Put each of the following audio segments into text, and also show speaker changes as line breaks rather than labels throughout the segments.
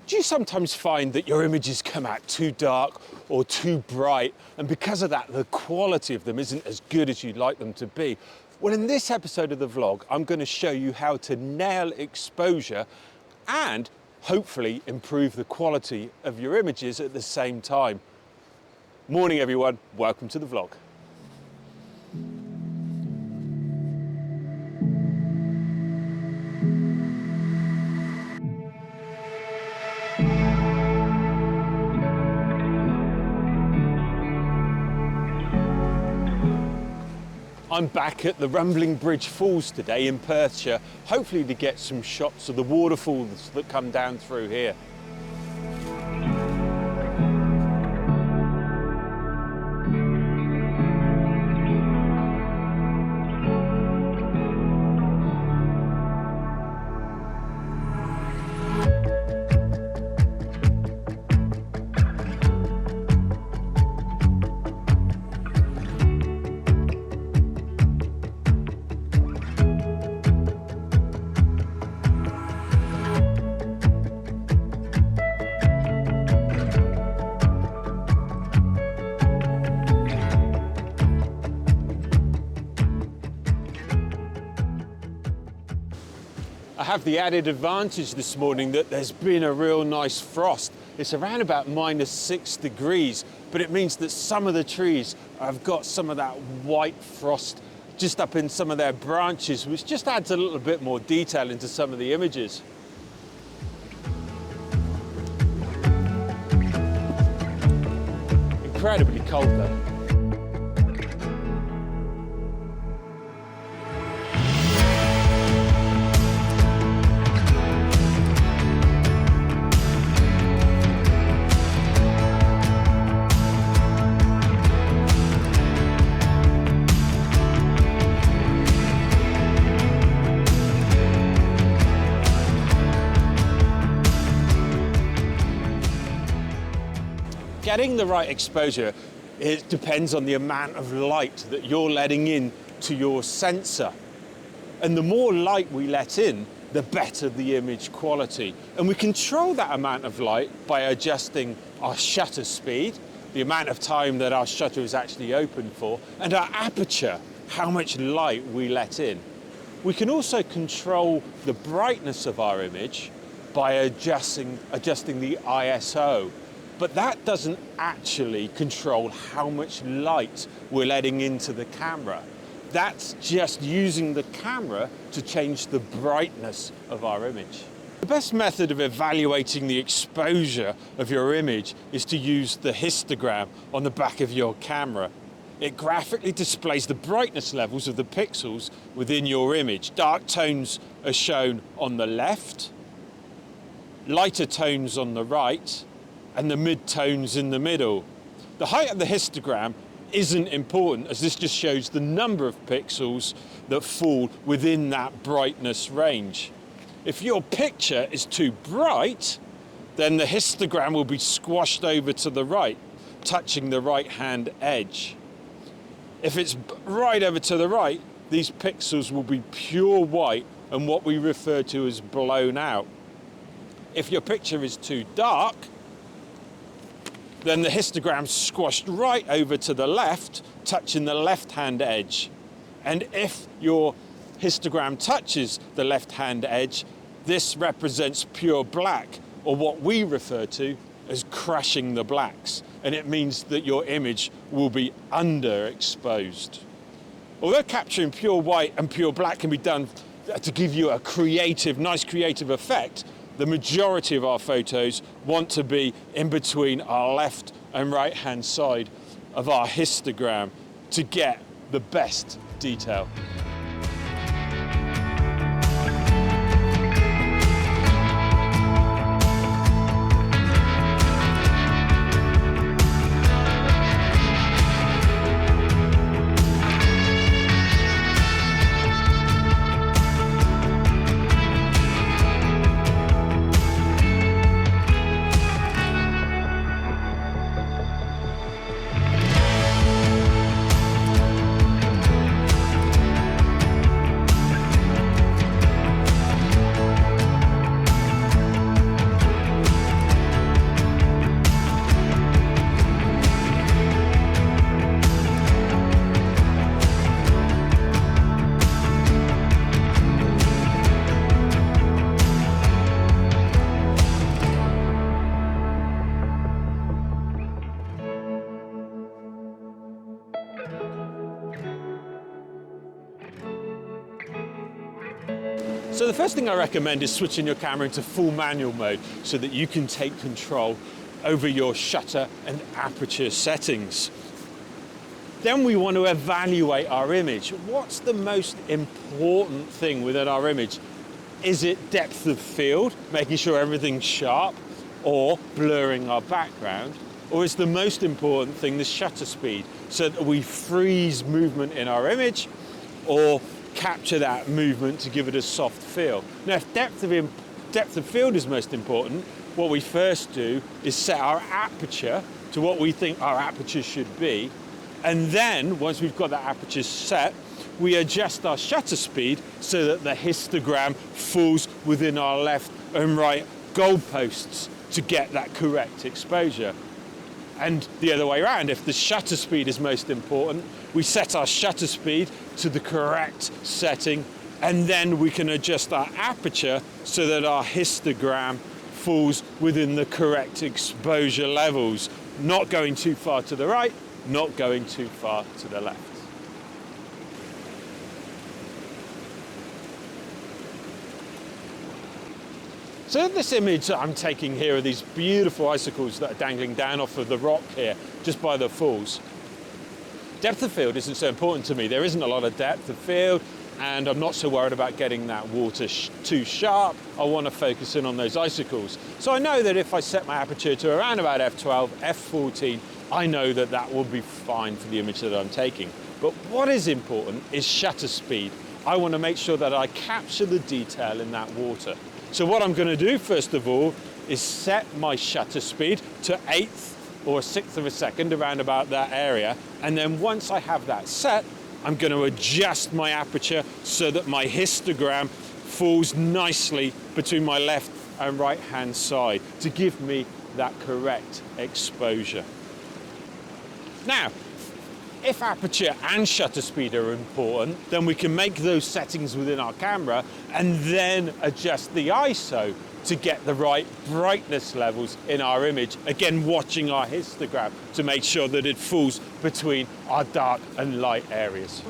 Do you sometimes find that your images come out too dark or too bright, and because of that, the quality of them isn't as good as you'd like them to be? Well, in this episode of the vlog, I'm going to show you how to nail exposure and hopefully improve the quality of your images at the same time. Morning, everyone. Welcome to the vlog. I'm back at the Rumbling Bridge Falls today in Perthshire, hopefully to get some shots of the waterfalls that come down through here. I have the added advantage this morning that there's been a real nice frost. It's around about -6 degrees, but it means that some of the trees have got some of that white frost just up in some of their branches, which just adds a little bit more detail into some of the images. Incredibly cold though. Getting the right exposure, it depends on the amount of light that you're letting in to your sensor. And the more light we let in, the better the image quality. And we control that amount of light by adjusting our shutter speed, the amount of time that our shutter is actually open for, and our aperture, how much light we let in. We can also control the brightness of our image by adjusting the ISO. But that doesn't actually control how much light we're letting into the camera. That's just using the camera to change the brightness of our image. The best method of evaluating the exposure of your image is to use the histogram on the back of your camera. It graphically displays the brightness levels of the pixels within your image. Dark tones are shown on the left, lighter tones on the right, and the mid-tones in the middle. The height of the histogram isn't important, as this just shows the number of pixels that fall within that brightness range. If your picture is too bright, then the histogram will be squashed over to the right, touching the right-hand edge. If it's right over to the right, these pixels will be pure white and what we refer to as blown out. If your picture is too dark, then the histogram's squashed right over to the left, touching the left-hand edge. And if your histogram touches the left-hand edge, this represents pure black, or what we refer to as crushing the blacks. And it means that your image will be underexposed. Although capturing pure white and pure black can be done to give you a nice creative effect, the majority of our photos want to be in between our left and right hand side of our histogram to get the best detail. So the first thing I recommend is switching your camera into full manual mode so that you can take control over your shutter and aperture settings. Then we want to evaluate our image. What's the most important thing within our image? Is it depth of field, making sure everything's sharp, or blurring our background? Or is the most important thing the shutter speed, so that we freeze movement in our image or capture that movement to give it a soft feel? Now, if depth of field is most important, what we first do is set our aperture to what we think our aperture should be. And then, once we've got that aperture set, we adjust our shutter speed so that the histogram falls within our left and right goalposts to get that correct exposure. And the other way around, if the shutter speed is most important, we set our shutter speed to the correct setting, and then we can adjust our aperture so that our histogram falls within the correct exposure levels, not going too far to the right, not going too far to the left. So this image that I'm taking here are these beautiful icicles that are dangling down off of the rock here, just by the falls. Depth of field isn't so important to me. There isn't a lot of depth of field, and I'm not so worried about getting that water too sharp. I want to focus in on those icicles. So I know that if I set my aperture to around about f12, f14, I know that that will be fine for the image that I'm taking. But what is important is shutter speed. I want to make sure that I capture the detail in that water. So what I'm going to do first of all is set my shutter speed to 1/8 or 1/6 of a second, around about that area. And then once I have that set, I'm going to adjust my aperture so that my histogram falls nicely between my left and right hand side to give me that correct exposure. Now, if aperture and shutter speed are important, then we can make those settings within our camera and then adjust the ISO to get the right brightness levels in our image. Again, watching our histogram to make sure that it falls between our dark and light areas.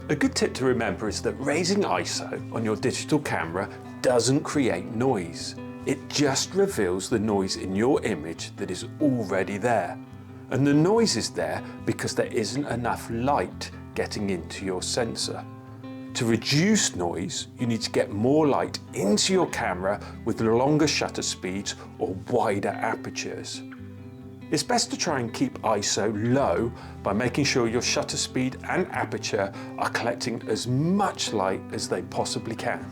A good tip to remember is that raising ISO on your digital camera doesn't create noise. It just reveals the noise in your image that is already there. And the noise is there because there isn't enough light getting into your sensor. To reduce noise, you need to get more light into your camera with longer shutter speeds or wider apertures. It's best to try and keep ISO low by making sure your shutter speed and aperture are collecting as much light as they possibly can.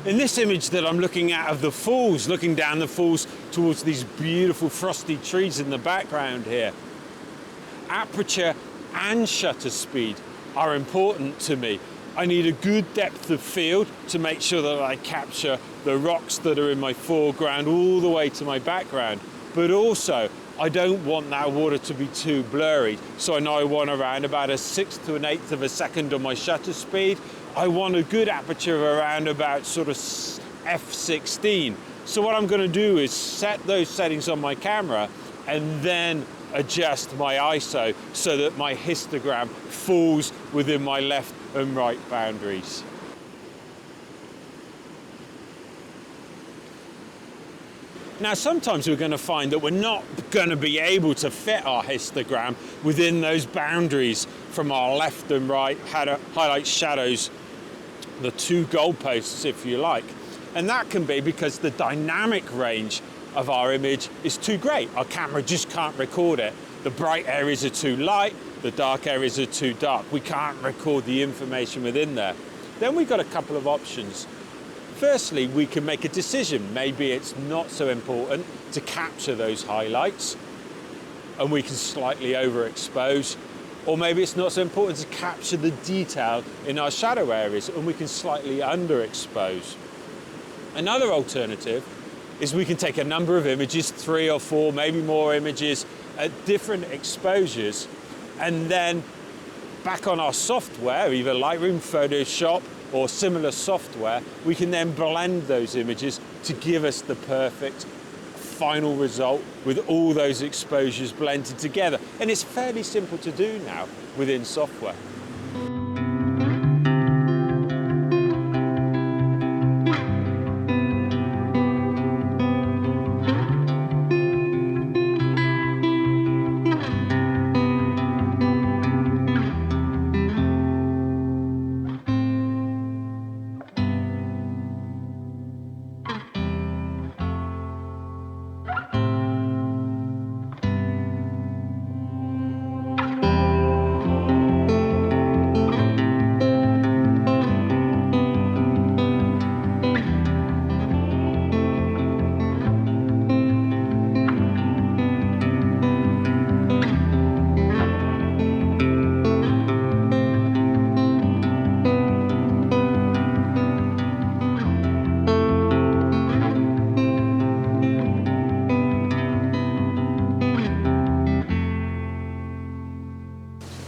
In this image that I'm looking at of the falls, looking down the falls towards these beautiful frosty trees in the background here, aperture and shutter speed are important to me. I need a good depth of field to make sure that I capture the rocks that are in my foreground all the way to my background, but also I don't want that water to be too blurry. So I know I want around about a 1/6 to an 1/8 of a second on my shutter speed. I want a good aperture of around about sort of f/16. So what I'm going to do is set those settings on my camera and then adjust my ISO so that my histogram falls within my left and right boundaries. Now, sometimes we're going to find that we're not going to be able to fit our histogram within those boundaries from our left and right highlight shadows, the two goalposts, if you like. And that can be because the dynamic range of our image is too great. Our camera just can't record it. The bright areas are too light, the dark areas are too dark. We can't record the information within there. Then we've got a couple of options. Firstly, we can make a decision. Maybe it's not so important to capture those highlights and we can slightly overexpose. Or maybe it's not so important to capture the detail in our shadow areas and we can slightly underexpose. Another alternative is we can take a number of images, 3 or 4, maybe more images at different exposures, and then back on our software, either Lightroom, Photoshop, or similar software, we can then blend those images to give us the perfect final result with all those exposures blended together. And it's fairly simple to do now within software.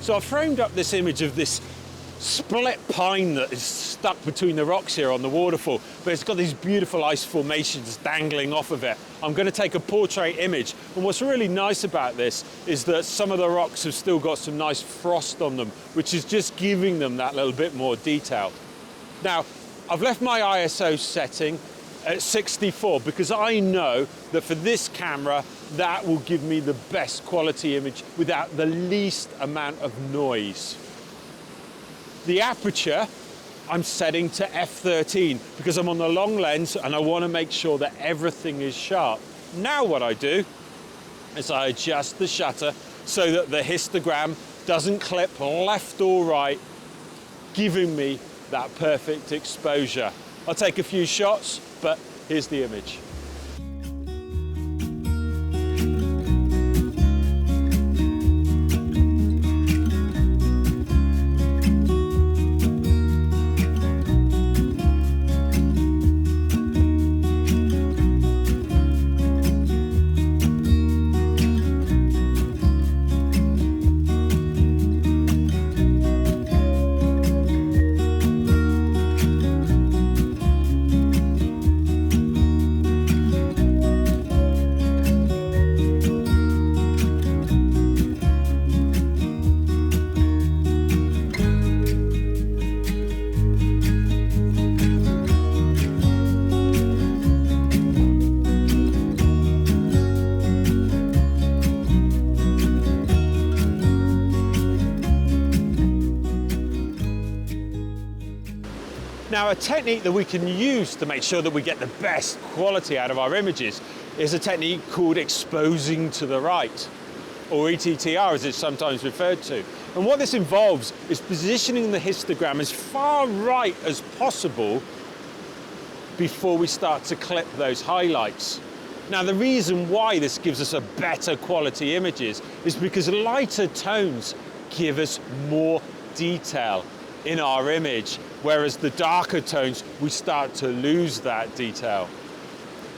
So I've framed up this image of this split pine that is stuck between the rocks here on the waterfall, but it's got these beautiful ice formations dangling off of it. I'm going to take a portrait image, and what's really nice about this is that some of the rocks have still got some nice frost on them, which is just giving them that little bit more detail. Now, I've left my ISO setting at 64 because I know that for this camera that will give me the best quality image without the least amount of noise. The aperture I'm setting to f13 because I'm on the long lens and I want to make sure that everything is sharp. Now what I do is I adjust the shutter so that the histogram doesn't clip left or right, giving me that perfect exposure. I'll take a few shots, but here's the image. Now, a technique that we can use to make sure that we get the best quality out of our images is a technique called exposing to the right, or ETTR as it's sometimes referred to. And what this involves is positioning the histogram as far right as possible before we start to clip those highlights. Now, the reason why this gives us a better quality images is because lighter tones give us more detail in our image, whereas the darker tones, we start to lose that detail.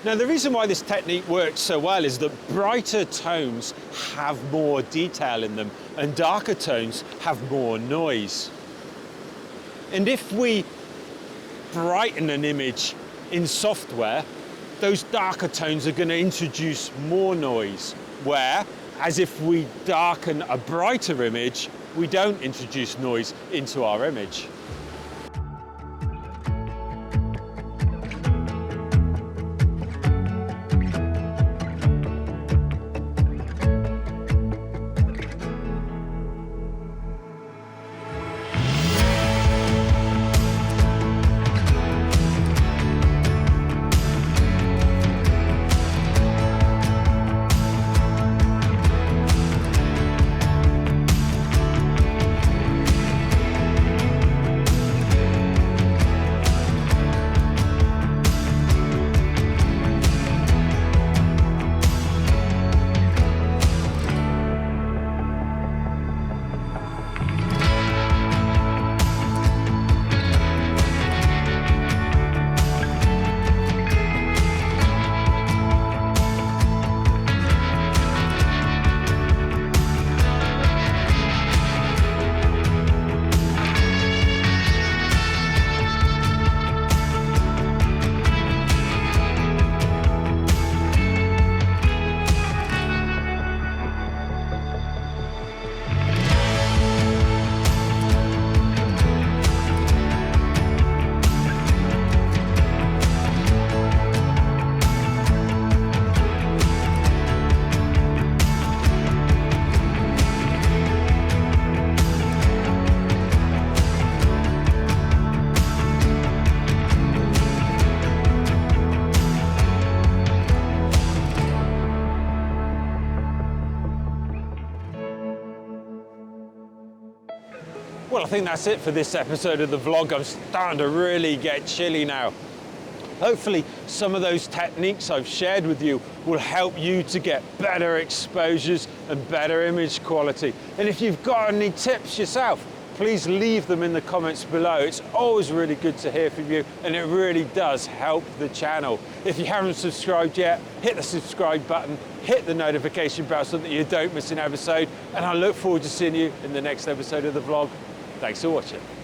Now, the reason why this technique works so well is that brighter tones have more detail in them and darker tones have more noise. And if we brighten an image in software, those darker tones are going to introduce more noise, where, as if we darken a brighter image, we don't introduce noise into our image. Well, I think that's it for this episode of the vlog. I'm starting to really get chilly now. Hopefully some of those techniques I've shared with you will help you to get better exposures and better image quality. And if you've got any tips yourself, please leave them in the comments below. It's always really good to hear from you, and it really does help the channel. If you haven't subscribed yet, hit the subscribe button, hit the notification bell so that you don't miss an episode, and I look forward to seeing you in the next episode of the vlog. Thanks for watching.